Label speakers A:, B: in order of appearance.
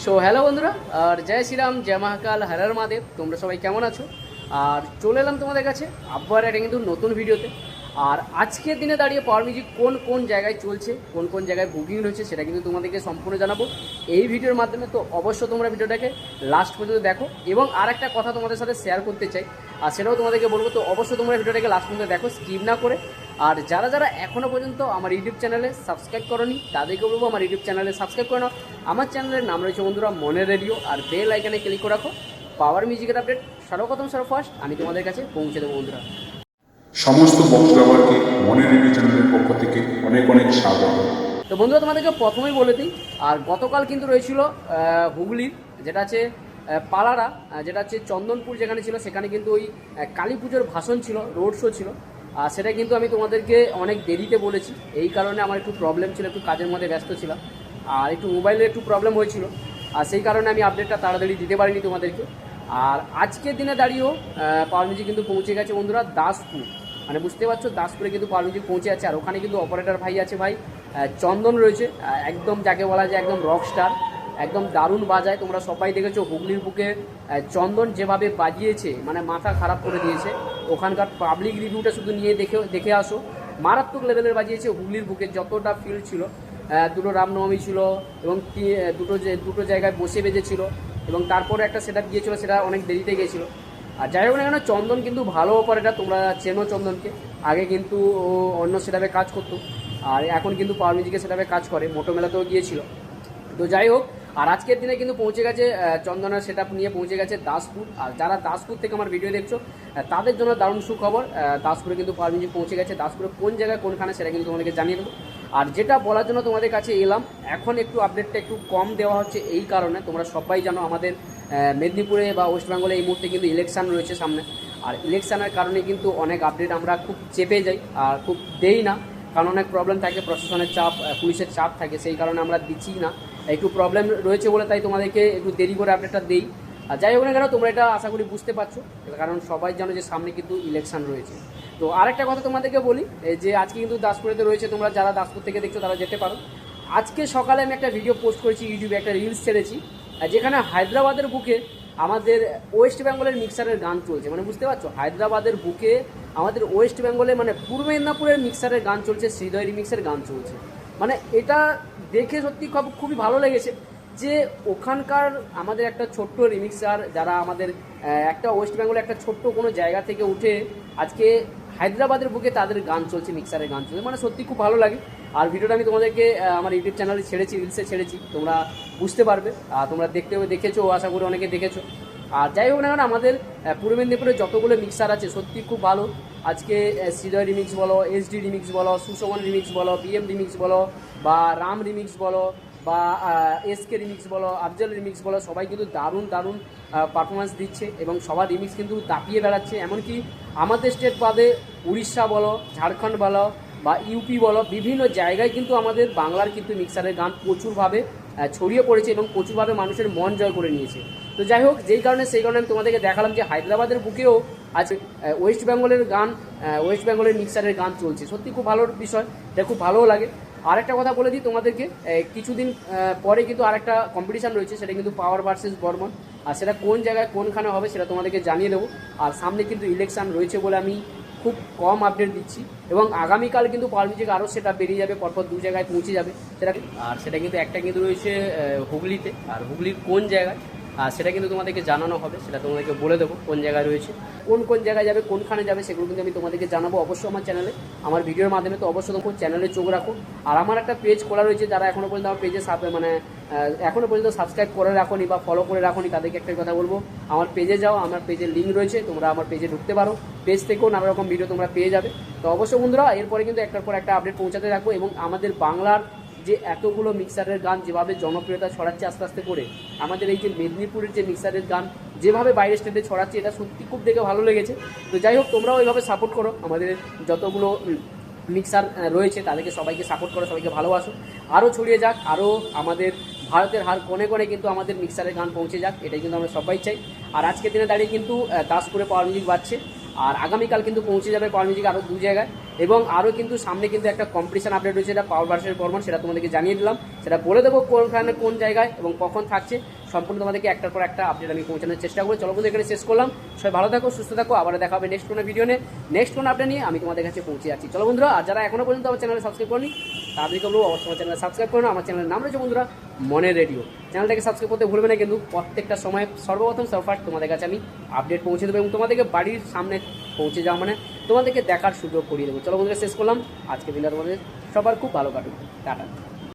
A: So hello বন্ধুরা, আর জয় শ্রীরাম, জয় মহাকাল, হর হর মহাদেব। তোমরা সবাই কেমন আছো? আর চলে এলাম তোমাদের কাছে আবার একটা কিন্তু নতুন ভিডিওতে। আর আজকের দিনে দাঁড়িয়ে পাওয়ার মিউজিক কোন কোন জায়গায় চলছে, কোন কোন জায়গায় বুকিং রয়েছে, সেটা কিন্তু তোমাদেরকে সম্পূর্ণ জানাবো এই ভিডিওর মাধ্যমে। তো অবশ্যই তোমরা ভিডিওটাকে লাস্ট পর্যন্ত দেখো। এবং আর একটা কথা তোমাদের সাথে শেয়ার করতে চাই, আর সেটাও তোমাদেরকে বলবো। তো অবশ্যই তোমরা ভিডিওটাকে লাস্ট পর্যন্ত দেখো, স্কিপ না করে। আর যারা যারা এখনও পর্যন্ত আমার ইউটিউব চ্যানেলে সাবস্ক্রাইব করোনি, তাদেরকে বলবো আমার ইউটিউব চ্যানেলে সাবস্ক্রাইব করে নাও। আমার চ্যানেলের নাম রয়েছে বন্ধুরা মনের রেডিও, আর বেল আইকনে ক্লিক করে রাখো। পাওয়ার মিউজিকের আপডেট সর্বপ্রথম সর্বফার্স্ট আমি তোমাদের কাছে পৌঁছে দেবো বন্ধুরা।
B: সমস্ত বক্তব্যকে মনের রেডিও চ্যানেলের পক্ষ থেকে অনেক অনেক স্বাগত।
A: তো বন্ধুরা, তোমাদেরকে প্রথমেই বলে দিই, আর গতকাল কিন্তু রয়েছিল হুগলির যেটা আছে পালারা, যেটা হচ্ছে চন্দনপুর, যেখানে ছিল সেখানে কিন্তু ওই কালী পুজোর ভাষণ ছিল, রোড শো ছিল। আর সেটা কিন্তু আমি তোমাদেরকে অনেক দেরিতে বলেছি, এই কারণে আমার একটু প্রবলেম ছিল, একটু কাজের মধ্যে ব্যস্ত ছিলাম, আর একটু মোবাইলের একটু প্রবলেম হয়েছিল। আর সেই কারণে আমি আপডেটটা তাড়াতাড়ি দিতে পারিনি তোমাদেরকে। আর আজকের দিনে দাঁড়িয়েও পাওয়ার মিউজিক কিন্তু পৌঁছে গেছে বন্ধুরা দাসপুর, মানে বুঝতে পারছো দাসপুরে কিন্তু পাওয়ার মিউজিক পৌঁছে আছে। আর ওখানে কিন্তু অপারেটর ভাই আছে, ভাই চন্দন রয়েছে, একদম যাকে বলা যায় একদম রক স্টার, একদম দারুণ বাজায়। তোমরা সবাই দেখেছো হুগলির বুকে চন্দন যেভাবে বাজিয়েছে, মানে মাথা খারাপ করে দিয়েছে। ওখানকার পাবলিক রিভিউটা শুধু নিয়ে দেখে আসো, মারাত্মক লেভেলের বাজিয়েছে। হুগলির বুকে যতটা ফিল্ড ছিল, দুটো রামনবমী ছিল এবং দুটো জায়গায় বসে বেজেছিল, এবং তারপরে একটা সেট আপ গিয়েছিলো, সেটা অনেক দেরিতে গিয়েছিলো। আর যাই হোক না কেন, চন্দন কিন্তু ভালো অপারেটর, তোমরা চেনো চন্দনকে। আগে কিন্তু ও অন্য সেটআপে কাজ করতো, আর এখন কিন্তু পাওয়ার মিউজিকের সেটআপে কাজ করে, মোটো মেলাতেও গিয়েছিল। তো যাই হোক, আর আজকের দিনে কিন্তু পৌঁছে গেছে চন্দনের সেটআপ নিয়ে পৌঁছে গেছে দাসপুর। আর যারা দাসপুর থেকে আমার ভিডিও দেখছো তাদের জন্য দারুণ সুখবর, দাসপুরে কিন্তু পাওয়ার মিউজিক পৌঁছে গেছে। দাসপুরে কোন জায়গায় কোনখানে সেটা কিন্তু তোমাদেরকে জানিয়ে দেবো। আর যেটা বলার জন্য তোমাদের কাছে এলাম, এখন একটু আপডেটটা একটু কম দেওয়া হচ্ছে এই কারণে, তোমরা সবাই জানো আমাদের মেদিনীপুরে বা ওয়েস্ট বেঙ্গলে এই মুহূর্তে কিন্তু ইলেকশান রয়েছে সামনে। আর ইলেকশানের কারণে কিন্তু অনেক আপডেট আমরা খুব চেপে যাই আর খুব দেই না, কারণ অনেক প্রবলেম থাকে, প্রশাসনের চাপ, পুলিশের চাপ থাকে, সেই কারণে আমরা দিচ্ছি না। একটু প্রবলেম রয়েছে বলে তাই তোমাদেরকে একটু দেরি করে আপডেটটা দিই। আর যাই হোক না কেন, তোমরা এটা আশা করি বুঝতে পারছো, কারণ সবাই জানো যে সামনে কিন্তু ইলেকশান রয়েছে। তো আরেকটা কথা তোমাদেরকে বলি, যে আজকে কিন্তু দাসপুরেতে রয়েছে, তোমরা যারা দাসপুর থেকে দেখছো তারা যেতে পারো। আজকে সকালে আমি একটা ভিডিও পোস্ট করেছি ইউটিউবে, একটা রিলস ছেড়েছি, যেখানে হায়দ্রাবাদের বুকে আমাদের ওয়েস্ট বেঙ্গলের মিক্সারের গান চলছে। মানে বুঝতে পারছো, হায়দ্রাবাদের বুকে আমাদের ওয়েস্ট বেঙ্গলে, মানে পূর্ব মেদিনীপুরের মিক্সারের গান চলছে, হৃদয় রিমিক্সের গান চলছে। মানে এটা দেখে সত্যি খুবই ভালো লেগেছে, যে ওখানকার আমাদের একটা ছোট্ট রিমিক্সার, যারা আমাদের একটা ওয়েস্ট বেঙ্গলে একটা ছোট্ট কোনো জায়গা থেকে উঠে আজকে হায়দ্রাবাদের বুকে তাদের গান চলছে, মিক্সারের গান চলছে, মানে সত্যি খুব ভালো লাগে। আর ভিডিওটা আমি তোমাদেরকে আমার ইউটিউব চ্যানেলে ছেড়েছি, রিলসে ছেড়েছি, তোমরা বুঝতে পারবে। আর তোমরা দেখেছো, আশা করি অনেকে দেখেছো। আর যাই হোক না কেন, আমাদের পূর্ব মেদিনীপুরে যতগুলো মিক্সার আছে সত্যি খুব ভালো। আজকে হৃদয় রিমিক্স বলো, এইচডি রিমিক্স বলো, সুশোভন রিমিক্স বলো, বিএম রিমিক্স বলো, বা রাম রিমিক্স বলো, বা এসকে রিমিক্স বলো, আফজল রিমিক্স বলো, সবাই কিন্তু দারুণ দারুণ পারফরমেন্স দিচ্ছে, এবং সবার রিমিক্স কিন্তু দাপিয়ে বেড়াচ্ছে। এমনকি আমাদের স্টেট বাদে উড়িষ্যা বলো, ঝাড়খণ্ড বলো, বা ইউপি বলো, বিভিন্ন জায়গায় কিন্তু আমাদের বাংলার কিন্তু মিক্সারের গান প্রচুরভাবে ছড়িয়ে পড়েছে এবং প্রচুরভাবে মানুষের মন জয় করে নিয়েছে। তো যাই হোক, সেই কারণে আমি তোমাদেরকে দেখালাম যে হায়দ্রাবাদের বুকেও আজ ওয়েস্ট বেঙ্গলের গান, ওয়েস্ট বেঙ্গলের মিক্সারের গান চলছে। সত্যি খুব ভালো বিষয়, এটা খুব ভালোও লাগে। আরেকটা কথা বলে দিই তোমাদেরকে, কিছুদিন পরে কিন্তু আরেকটা কম্পিটিশান রয়েছে, সেটা কিন্তু পাওয়ার ভার্সেস বর্মন। আর সেটা কোন জায়গায় কোনখানে হবে সেটা তোমাদেরকে জানিয়ে দেবো। আর সামনে কিন্তু ইলেকশান রয়েছে বলে আমি খুব কম আপডেট দিচ্ছি, এবং আগামীকাল কিন্তু পাওয়ার মিউজিক আরও সেটা বেরিয়ে যাবে, পরপর দু জায়গায় পৌঁছে যাবে সেটা। আর সেটা কিন্তু একটা কিন্তু রয়েছে হুগলিতে, আর হুগলির কোন জায়গায় সেটা কিন্তু তোমাদেরকে জানানো হবে, সেটা তোমাদেরকে বলে দেবো কোন জায়গায় রয়েছে, কোন জায়গায় যাবে, কোনখানে যাবে, সেগুলো কিন্তু আমি তোমাদেরকে জানাবো অবশ্যই আমার চ্যানেলে, আমার ভিডিওর মাধ্যমে। তো অবশ্যই তোমার চ্যানেলে চোখ রাখো। আর আমার একটা পেজ খোলা রয়েছে, যারা এখনও পর্যন্ত আমার পেজে এখনও পর্যন্ত সাবস্ক্রাইব করে রাখোনি বা ফলো করে রাখোনি, তাদেরকে একটা কথা বলবো, আমার পেজে যাও, আমার পেজের লিঙ্ক রয়েছে, তোমরা আমার পেজে ঢুকতে পারো, পেজ থেকেও নানা রকম ভিডিও তোমরা পেয়ে যাবে। তো অবশ্যই বন্ধুরা, এরপরে কিন্তু একটার পর একটা আপডেট পৌঁছাতে রাখবো, এবং আমাদের বাংলার যে এতগুলো মিক্সারের গান যেভাবে জনপ্রিয়তা ছড়াচ্ছে আস্তে আস্তে করে, আমাদের এই যে মেদিনীপুরের যে মিক্সারের গান যেভাবে বাইরের স্টেটে ছড়াচ্ছে, এটা সত্যি খুব দেখে ভালো লেগেছে। তো যাই হোক, তোমরাও এইভাবে সাপোর্ট করো, আমাদের যতগুলো মিক্সার রয়েছে তাদেরকে সবাইকে সাপোর্ট করো, সবাইকে ভালোবাসো, আরও ছড়িয়ে যাক, আরও আমাদের ভারতের হার কোণে কোণে কিন্তু আমাদের মিক্সারের গান পৌঁছে যাক, এটাই কিন্তু আমরা সবাই চাই। আর আজকের দিনে দাঁড়িয়ে কিন্তু দাসপুরে পাওয়ার মিউজিক বাজছে, আর আগামীকাল কিন্তু পৌঁছে যাবে পাওয়ার মিউজিক আরও দু জায়গায়। এবং আরও কিন্তু সামনে কিন্তু একটা কম্পিটিশন আপডেট রয়েছে, এটা পাওয়ার ভার্সের বর্মন, সেটা তোমাদেরকে জানিয়ে দিলাম, সেটা বলে দেবো কোনখানে কোন জায়গায় এবং কখন থাকছে, সম্পূর্ণ তোমাদেরকে একটার পর একটা আপডেট আমি পৌঁছানোর চেষ্টা করবো। চলো বন্ধু এখানে শেষ করলাম, সবাই ভালো থাকো, সুস্থ থাকো, আবার দেখা হবে নেক্সট কোনো ভিডিও নিয়ে, নেক্সট কোনো আপডেট নিয়ে আমি তোমাদের কাছে পৌঁছে যাচ্ছি। চলো বন্ধুরা, আর যারা এখনো পর্যন্ত আমার চ্যানেলে সাবস্ক্রাইব করনি তাদেরকে বলবো অবশ্যই আমার চ্যানেলে সাবস্ক্রাইব করো। আমার চ্যানেলের নাম রয়েছে বন্ধুরা মনের রেডিও, চ্যানেলটাকে সাবস্ক্রাইব করতে ভুলবে না কিন্তু, প্রত্যেকটা সময় সর্বপ্রথম সরফার্স্ট তোমাদের কাছে আমি আপডেট পৌঁছে দেবো এবং তোমাদেরকে বাড়ির সামনে পৌঁছে যাওয়া মানে তোমাদেরকে দেখার সুযোগ করিয়ে দেবো। চলো বন্ধুরা শেষ করলাম, আজকে দিনটা তোমাদের সবার খুব ভালো কাটুক, টাটা।